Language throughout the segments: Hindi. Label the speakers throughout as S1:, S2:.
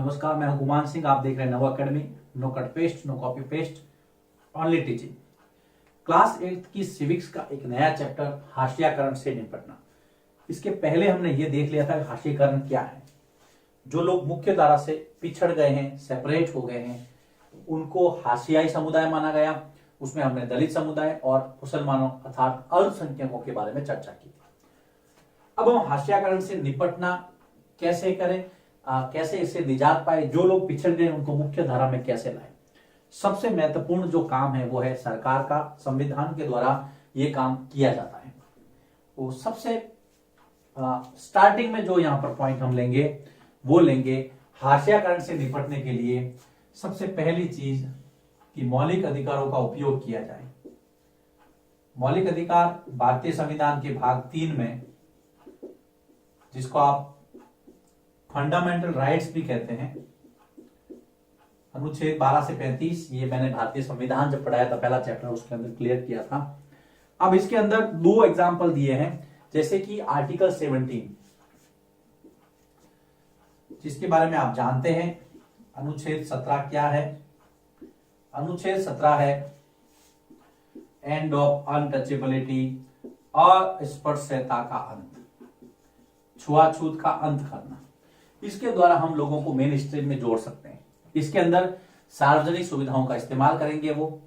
S1: नमस्कार, मैं हूं गुमान सिंह। आप देख रहे हैं Nav Academy. No cut paste, no copy paste, only teaching. Class 8 की सिविक्स का एक नया चैप्टर हाशियाकरण से निपटना। इसके पहले हमने ये देख लिया था कि हाशियाकरण क्या है। जो लोग मुख्य धारा से पिछड़ गए हैं, सेपरेट हो गए हैं, उनको हाशियाई समुदाय माना गया। उसमें हमने दलित समुदाय और मुसलमानों अर्थात अल्पसंख्यकों के बारे में चर्चा की। अब हम हाशियाकरण से निपटना कैसे करें, कैसे इससे निजात पाए, जो लोग पिछड़ गए उनको मुख्य धारा में कैसे लाए। सबसे महत्वपूर्ण जो काम है वो है सरकार का। संविधान के द्वारा ये काम किया जाता है। वो सबसे स्टार्टिंग में जो यहाँ पर पॉइंट हम लेंगे वो लेंगे हाशियाकरण से निपटने के लिए। सबसे पहली चीज कि मौलिक अधिकारों का उपयोग किया जाए। मौलिक अधिकार भारतीय संविधान के भाग 3 में, जिसको आप फंडामेंटल राइट्स भी कहते हैं, अनुच्छेद 12 से 35, ये मैंने भारतीय संविधान जब पढ़ाया था पहला चैप्टर, उसके अंदर क्लियर किया था। अब इसके अंदर 2 एग्जाम्पल दिए हैं, जैसे कि आर्टिकल 17, जिसके बारे में आप जानते हैं। अनुच्छेद 17 क्या है? अनुच्छेद 17 है एंड ऑफ अनटचेबिलिटी, अस्पृश्यता का अंत, छुआछूत का अंत करना। इसके द्वारा हम लोगों को मेन स्ट्रीम में जोड़ सकते हैं। इसके अंदर सार्वजनिक सुविधाओं का इस्तेमाल करेंगे। वो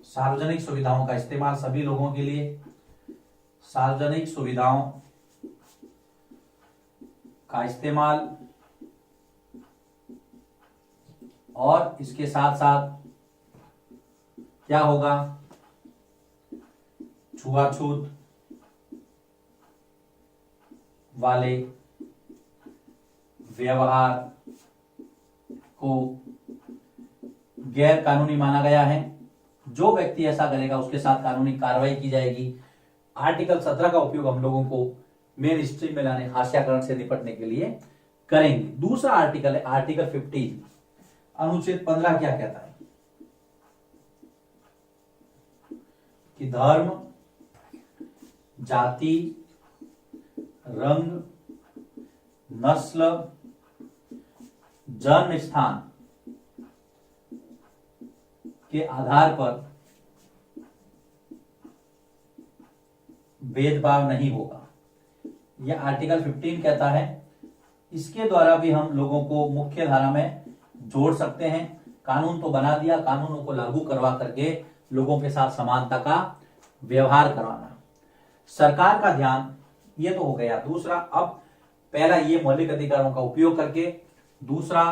S1: सार्वजनिक सुविधाओं का इस्तेमाल सभी लोगों के लिए, सार्वजनिक सुविधाओं का इस्तेमाल, और इसके साथ साथ क्या होगा? छुआछूत वाले व्यवहार को गैर कानूनी माना गया है। जो व्यक्ति ऐसा करेगा उसके साथ कानूनी कार्रवाई की जाएगी। आर्टिकल 17 का उपयोग हम लोगों को मेन स्ट्रीम में लाने, हाशियाकरण से निपटने के लिए करेंगे। दूसरा आर्टिकल है आर्टिकल 15। अनुच्छेद 15 क्या कहता है? कि धर्म, जाति, रंग, नस्ल, जन्म स्थान के आधार पर भेदभाव नहीं होगा। यह आर्टिकल 15 कहता है। इसके द्वारा भी हम लोगों को मुख्य धारा में जोड़ सकते हैं। कानून तो बना दिया, कानूनों को लागू करवा करके लोगों के साथ समानता का व्यवहार करवाना। सरकार का ध्यान, ये तो हो गया। दूसरा, अब पहला ये मौलिक अधिकारों का उपयोग करके, दूसरा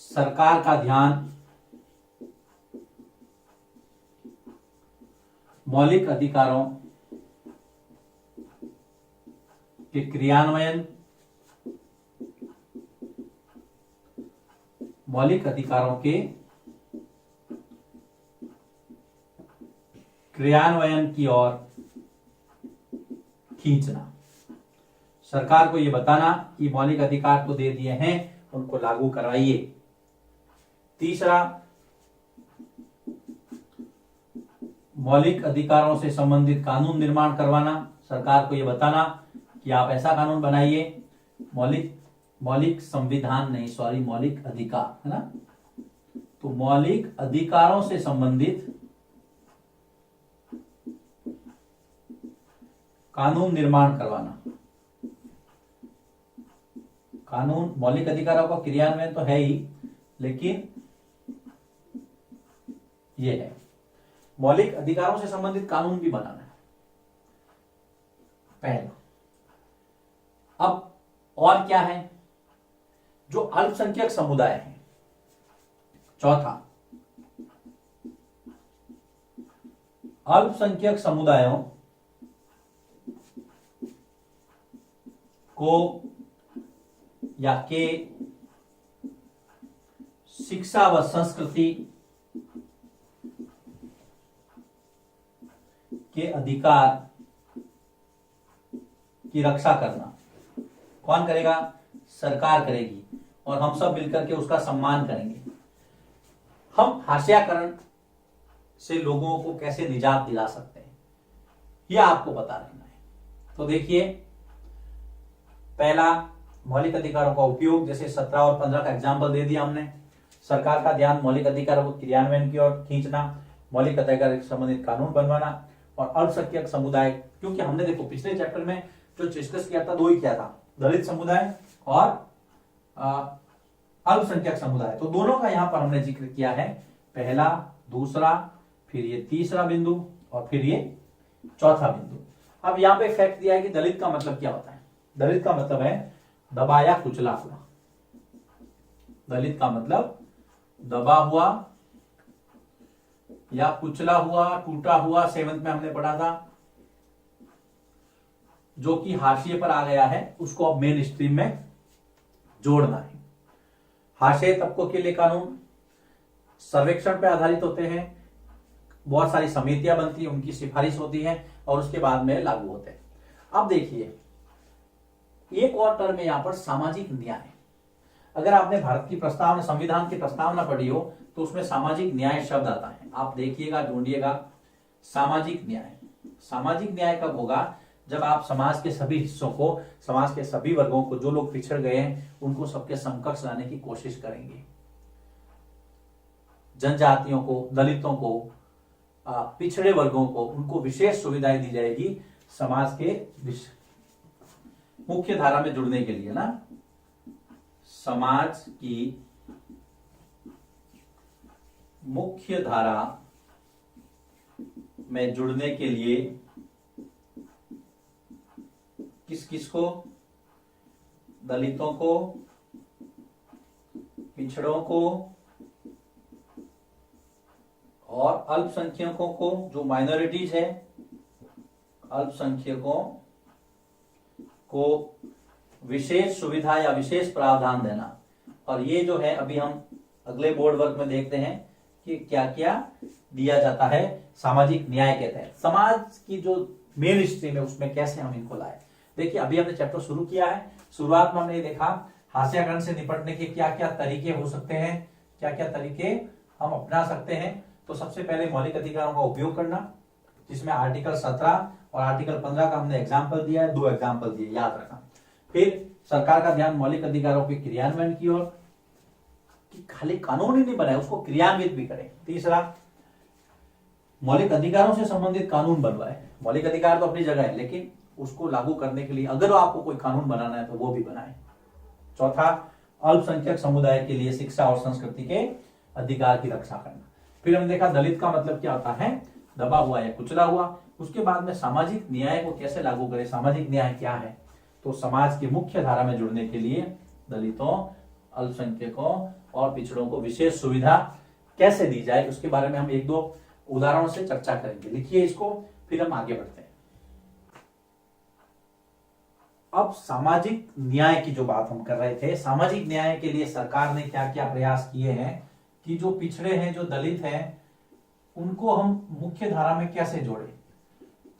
S1: सरकार का ध्यान मौलिक अधिकारों के क्रियान्वयन, मौलिक अधिकारों के क्रियान्वयन की ओर खींचना। सरकार को यह बताना कि मौलिक अधिकार तो दे दिए हैं, उनको लागू करवाइए। तीसरा, मौलिक अधिकारों से संबंधित कानून निर्माण करवाना। सरकार को यह बताना कि आप ऐसा कानून बनाइए। मौलिक संविधान नहीं, सॉरी, मौलिक अधिकार है ना। तो मौलिक अधिकारों से संबंधित कानून निर्माण करवाना। कानून, मौलिक अधिकारों का क्रियान्वयन तो है ही, लेकिन यह है मौलिक अधिकारों से संबंधित कानून भी बनाना है पहला। अब और क्या है? जो अल्पसंख्यक समुदाय है, चौथा, अल्पसंख्यक समुदायों को या के शिक्षा व संस्कृति के अधिकार की रक्षा करना। कौन करेगा? सरकार करेगी, और हम सब मिलकर के उसका सम्मान करेंगे। हम हाशियाकरण से लोगों को कैसे निजात दिला सकते हैं, यह आपको पता रहना है। तो देखिए, पहला, मौलिक अधिकारों का उपयोग, जैसे 17 और 15 का एग्जाम्पल दे दिया हमने। सरकार का ध्यान मौलिक अधिकारों को क्रियान्वयन की ओर खींचना, मौलिक अधिकार से संबंधित कानून बनवाना, और अल्पसंख्यक समुदाय, क्योंकि हमने देखो पिछले चैप्टर में जो डिस्कस किया था दो ही किया था, दलित समुदाय और अल्पसंख्यक समुदाय, तो दोनों का यहाँ पर हमने जिक्र किया है, पहला, दूसरा, फिर ये तीसरा बिंदु और फिर ये चौथा बिंदु। अब यहाँ पे फैक्ट दिया है कि दलित का मतलब क्या होता है। दलित का मतलब है दबाया कुचला हुआ। दलित का मतलब दबा हुआ या कुचला हुआ, टूटा हुआ, 7th में हमने पढ़ा था, जो कि हाशिए पर आ गया है, उसको अब मेन स्ट्रीम में जोड़ना है। हाशिए तबकों के लिए कानून सर्वेक्षण पर आधारित होते हैं, बहुत सारी समितियां बनती हैं, उनकी सिफारिश होती है और उसके बाद में लागू होते हैं। अब देखिए एक और टर्म है यहां पर, सामाजिक न्याय। अगर आपने भारत की प्रस्तावना, संविधान की प्रस्तावना पढ़ी हो तो उसमें सामाजिक न्याय शब्द आता है, आप देखिएगा, ढूंढिएगा। सामाजिक न्याय, सामाजिक न्याय कब होगा? जब आप समाज के सभी हिस्सों को, समाज के सभी वर्गों को, जो लोग पिछड़ गए हैं उनको सबके समकक्ष लाने की कोशिश करेंगे। जनजातियों को, दलितों को, पिछड़े वर्गों को, उनको विशेष सुविधाएं दी जाएगी समाज के मुख्य धारा में जुड़ने के लिए ना, समाज की मुख्य धारा में जुड़ने के लिए किस किस को? दलितों को, पिछड़ों को और अल्पसंख्यकों को, जो माइनॉरिटीज है, अल्पसंख्यकों को विशेष सुविधा या विशेष प्रावधान देना। और ये जो है अभी हम अगले बोर्ड वर्क में देखते हैं कि क्या क्या दिया जाता है सामाजिक न्याय के तहत। समाज की जो मेन स्ट्रीम है उसमें कैसे हम इनको लाए। देखिए अभी हमने चैप्टर शुरू किया है, शुरुआत में हमने ये देखा हाशियाकरण से निपटने के क्या क्या तरीके हो सकते हैं, क्या क्या तरीके हम अपना सकते हैं। तो सबसे पहले मौलिक अधिकारों का उपयोग करना, जिसमें आर्टिकल 17 और आर्टिकल 15 का हमने एग्जाम्पल दिया है, 2 एग्जाम्पल दिए, याद रखना। फिर सरकार का ध्यान मौलिक अधिकारों के क्रियान्वयन की ओर, कि खाली कानून ही नहीं बनाए, उसको क्रियान्वित भी करें। तीसरा, मौलिक अधिकारों से संबंधित कानून बनवाए। मौलिक अधिकार तो अपनी जगह है, लेकिन उसको लागू करने के लिए अगर आपको कोई कानून बनाना है तो वो भी बनाए। चौथा, अल्पसंख्यक समुदाय के लिए शिक्षा और संस्कृति के अधिकार की रक्षा करना। फिर हमने देखा दलित का मतलब क्या होता है, दबा हुआ या कुचला हुआ। उसके बाद में सामाजिक न्याय को कैसे लागू करें, सामाजिक न्याय क्या है, तो समाज की मुख्य धारा में जुड़ने के लिए दलितों, अल्पसंख्यकों और पिछड़ों को विशेष सुविधा कैसे दी जाए, उसके बारे में हम 1-2 उदाहरणों से चर्चा करेंगे। लिखिए इसको, फिर हम आगे बढ़ते हैं। अब सामाजिक न्याय की जो बात हम कर रहे थे, सामाजिक न्याय के लिए सरकार ने क्या क्या प्रयास किए हैं कि जो पिछड़े हैं, जो दलित हैं, उनको हम मुख्य धारा में कैसे जोड़े।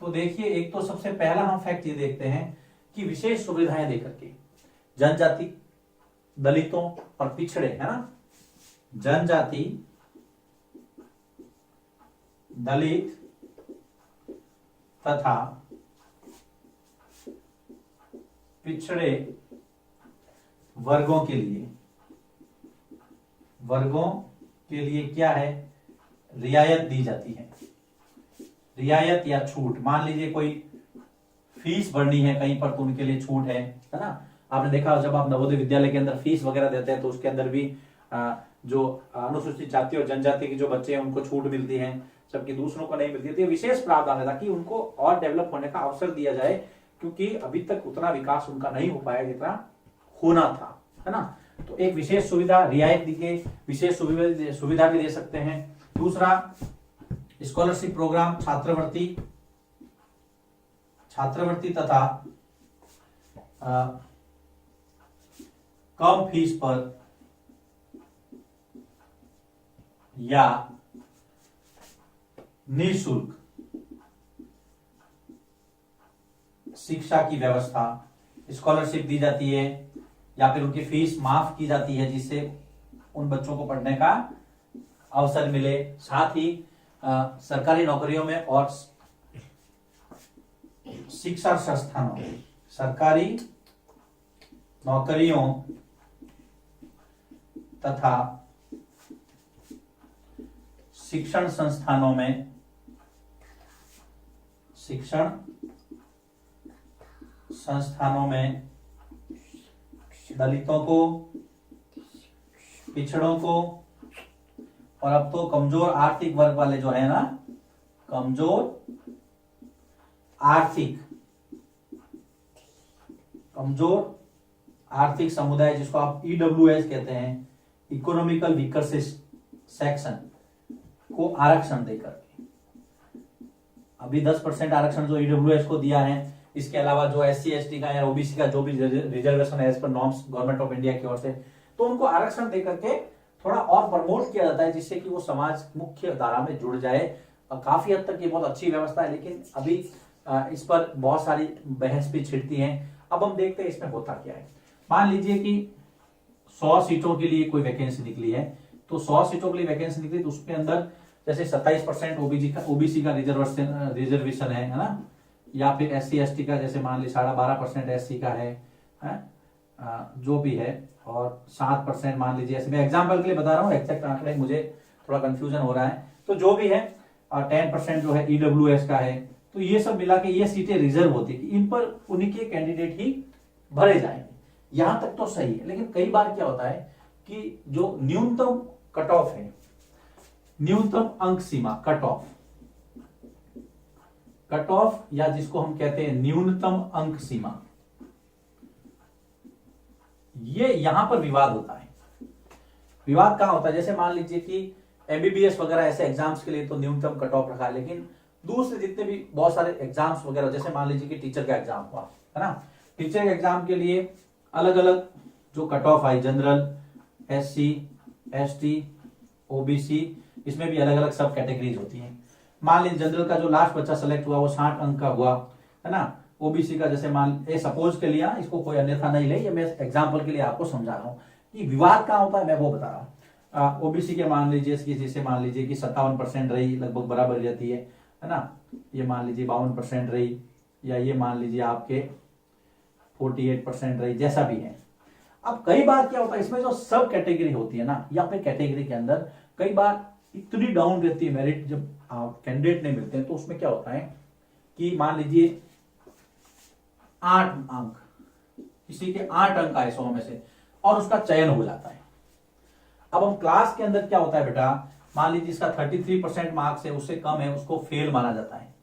S1: तो देखिए, एक तो सबसे पहला हम फैक्ट ये देखते हैं कि विशेष सुविधाएं देकर के जनजाति, दलितों और पिछड़े, है ना, जनजाति, दलित तथा पिछड़े वर्गों के लिए क्या है, रियायत दी जाती है। रियायत या छूट, मान लीजिए कोई फीस भरनी है कहीं पर तो उनके लिए छूट है ना। आपने देखा जब आप नवोदय विद्यालय के अंदर फीस वगैरह देते हैं तो उसके अंदर भी जो अनुसूचित जाति और जनजाति के जो बच्चे हैं उनको छूट मिलती है, जबकि दूसरों को नहीं मिलती है। तो ये विशेष प्रावधान है ताकि उनको और डेवलप होने का अवसर दिया जाए, क्योंकि अभी तक उतना विकास उनका नहीं हो पाया जितना होना था, है ना। तो एक विशेष सुविधा, रियायत दी गई, विशेष सुविधा भी दे सकते हैं। दूसरा, स्कॉलरशिप प्रोग्राम, छात्रवृत्ति तथा कम फीस पर या निःशुल्क शिक्षा की व्यवस्था, स्कॉलरशिप दी जाती है या फिर उनकी फीस माफ की जाती है, जिससे उन बच्चों को पढ़ने का अवसर मिले। साथ ही सरकारी नौकरियों में और शिक्षा संस्थानों, सरकारी नौकरियों तथा शिक्षण संस्थानों में दलितों को, पिछड़ों को और अब तो कमजोर आर्थिक वर्ग वाले जो है ना, कमजोर आर्थिक समुदाय, जिसको आप ईडब्ल्यूएस कहते हैं, इकोनॉमिकल वीकर सेक्शन को आरक्षण देकर के अभी 10% आरक्षण जो ईडब्ल्यूएस को दिया है। इसके अलावा जो एससी एसटी का या ओबीसी का जो भी रिजर्वेशन है as per norms government of India की ओर से, तो उनको आरक्षण देकर के थोड़ा और प्रमोट किया जाता है, जिससे कि वो समाज मुख्य धारा में जुड़ जाए। काफी हद तक ये बहुत अच्छी व्यवस्था है, लेकिन अभी इस पर बहुत सारी बहस भी छिड़ती है। अब हम देखते हैं इसमें होता क्या है। मान लीजिए कि 100 सीटों के लिए कोई वैकेंसी निकली है, तो 100 सीटों के लिए वैकेंसी निकली तो उसके अंदर जैसे 27% ओबीसी का रिजर्वेशन है ना, या फिर एससी एसटी का जैसे मान ली 12.5% एससी का है, जो भी है, और 7% मान लीजिए, ऐसे मैं एग्जाम्पल के लिए बता रहा हूँ, एक्जैक्ट आंकड़े मुझे थोड़ा कंफ्यूजन हो रहा है, तो जो भी है 10% जो है ईडब्ल्यूएस का है। तो ये सब मिला के ये सीटें रिजर्व होती है, इन पर उन्हीं के कैंडिडेट ही भरे जाएंगे। यहां तक तो सही है, लेकिन कई बार क्या होता है कि जो न्यूनतम कट ऑफ है, न्यूनतम अंक सीमा, कट ऑफ या जिसको हम कहते हैं न्यूनतम अंक सीमा, ये यहां पर विवाद होता है। विवाद कहां होता है, जैसे मान लीजिए कि एमबीबीएस वगैरह ऐसे एग्जाम्स के लिए तो न्यूनतम कट ऑफ रखा है, लेकिन दूसरे जितने भी बहुत सारे एग्जाम्स वगैरह, जैसे मान लीजिए कि टीचर का एग्जाम हुआ है ना, टीचर के एग्जाम के लिए अलग अलग जो कट ऑफ आई, जनरल, एससी, एसटी, ओबीसी, इसमें भी अलग अलग सब कैटेगरीज होती हैं। मान लीजिए जनरल का जो लास्ट बच्चा सेलेक्ट हुआ वो 60 अंक का हुआ है ना, ओबीसी का जैसे मान सपोज के लिए, इसको कोई अन्यथा नहीं ले, ये मैं एग्जाम्पल के लिए आपको समझा रहा हूँ कि विवाद कहाँ होता है, मैं वो बता रहा हूँ। ओबीसी के मान लीजिए जैसे मान लीजिए कि 57% रही, लगभग बराबर रहती है ना, ये मान लीजिए 52% रही, या ये मान लीजिए आपके 48% रही, जैसा भी है। अब कई बार क्या होता है, इसमें जो सब कैटेगरी होती है ना, या फिर कैटेगरी के अंदर कई बार इतनी डाउन रहती है मेरिट, जब कैंडिडेट नहीं मिलते हैं, तो उसमें क्या होता है कि मान लीजिए 8 अंक, किसी के 8 अंक आए 100 में से, और उसका चयन हो जाता है। अब हम क्लास के अंदर क्या होता है बेटा, मान लीजिए इसका 33% मार्क्स है, उससे कम है, उसको फेल माना जाता है।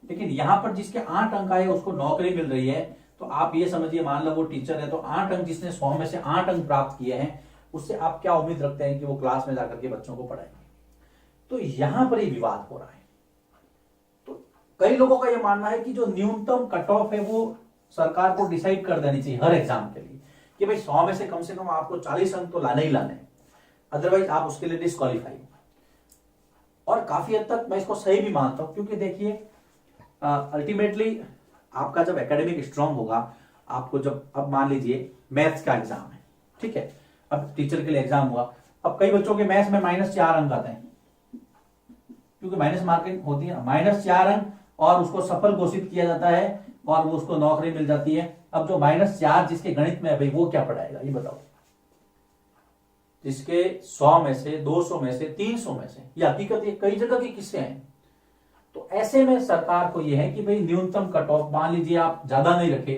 S1: लेकिन यहां पर जिसके 8 अंक आए उसको नौकरी मिल रही है, तो आप ये समझिए, मान लो वो टीचर है, तो 8 अंक, जिसने 100 में से 8 अंक प्राप्त किए हैं, उससे आप क्या उम्मीद रखते हैं कि वो क्लास में जाकर के बच्चों को पढ़ाएंगे। तो यहां पर ये विवाद हो रहा है। तो कई लोगों का ये मानना है कि जो न्यूनतम कट ऑफ है वो सरकार को डिसाइड कर देनी चाहिए हर एग्जाम के लिए, कि भाई 100 में से कम आपको 40 अंक तो लाने ही लाने हैं, अदरवाइज आप उसके लिए डिस्क्वालीफाई। और काफी हद तक मैं इसको सही भी मानता हूं, क्योंकि देखिए अल्टीमेटली आपका जब एकेडमिक स्ट्रांग होगा, आपको जब, अब मान लीजिए मैथ्स का एग्जाम है, ठीक है, अब टीचर के लिए एग्जाम हुआ, अब कई बच्चों के मैथ्स में -4 अंक आते हैं, क्योंकि माइनस मार्किंग होती है, -4 अंक, और उसको सफल घोषित किया जाता है और वो उसको नौकरी मिल जाती है। अब जो -4 जिसके गणित में है भाई, वो क्या पढ़ाएगा, ये बताओ। जिसके 100 में से, 200 में से, 300 में से, ये हकीकत ये कई जगह के किस्से हैं। तो ऐसे में सरकार को यह है कि भाई न्यूनतम कट ऑफ, मान लीजिए आप ज्यादा नहीं रखे,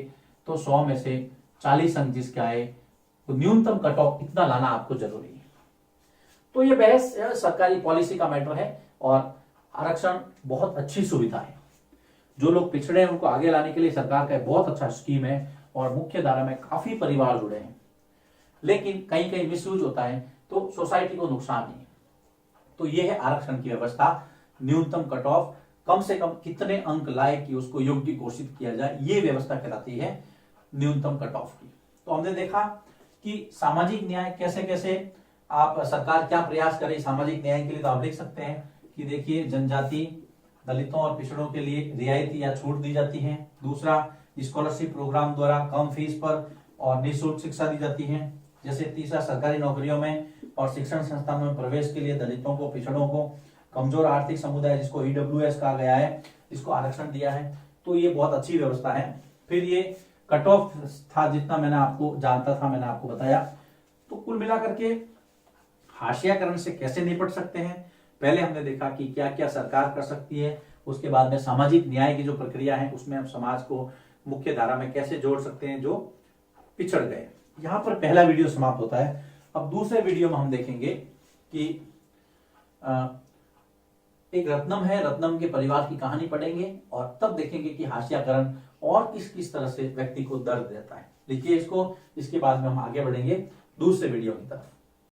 S1: तो 100 में से 40 अंक जिसके आए, तो न्यूनतम कट ऑफ इतना लाना आपको जरूरी है। तो ये बहस सरकारी पॉलिसी का मैटर है, और आरक्षण बहुत अच्छी सुविधा है। जो लोग पिछड़े हैं उनको आगे लाने के लिए सरकार का बहुत अच्छा स्कीम है, और मुख्य धारा में काफी परिवार जुड़े हैं। लेकिन कहीं कहीं मिसयूज होता है, तो सोसाइटी को नुकसान नहीं है। तो ये है आरक्षण की व्यवस्था। न्यूनतम कट ऑफ, कम से कम कितने अंक लाए कि उसको योग्य घोषित किया जाए, ये व्यवस्था कहलाती है न्यूनतम कट ऑफ की। तो हमने देखा कि सामाजिक न्याय कैसे कैसे आप, सरकार क्या प्रयास करे सामाजिक न्याय के लिए, तो आप लिख सकते हैं कि देखिए, जनजाति, दलितों और पिछड़ों के लिए रियायती या छूट दी जाती है। दूसरा, स्कॉलरशिप प्रोग्राम द्वारा कम फीस पर और निःशुल्क शिक्षा दी जाती है। जैसे तीसरा, सरकारी नौकरियों में और शिक्षण संस्थानों में प्रवेश के लिए दलितों को, पिछड़ों को, कमजोर आर्थिक समुदाय जिसको ईडब्ल्यूएस कहा गया है, इसको आरक्षण दिया है। तो ये बहुत अच्छी व्यवस्था है। फिर ये कट ऑफ था जितना मैंने आपको जानता था मैंने आपको बताया। तो कुल मिलाकर के हाशियाकरण से कैसे निपट सकते हैं, पहले हमने देखा कि क्या क्या सरकार कर सकती है, उसके बाद में सामाजिक न्याय की जो प्रक्रिया है उसमें हम समाज को मुख्य धारा में कैसे जोड़ सकते हैं जो पिछड़ गए। यहां पर पहला वीडियो समाप्त होता है। अब दूसरे वीडियो में हम देखेंगे कि एक रत्नम है, रत्नम के परिवार की कहानी पढ़ेंगे और तब देखेंगे कि हाशियाकरण और किस किस तरह से व्यक्ति को दर्द देता है। देखिए इसको, इसके बाद में हम आगे बढ़ेंगे दूसरे वीडियो की तरफ।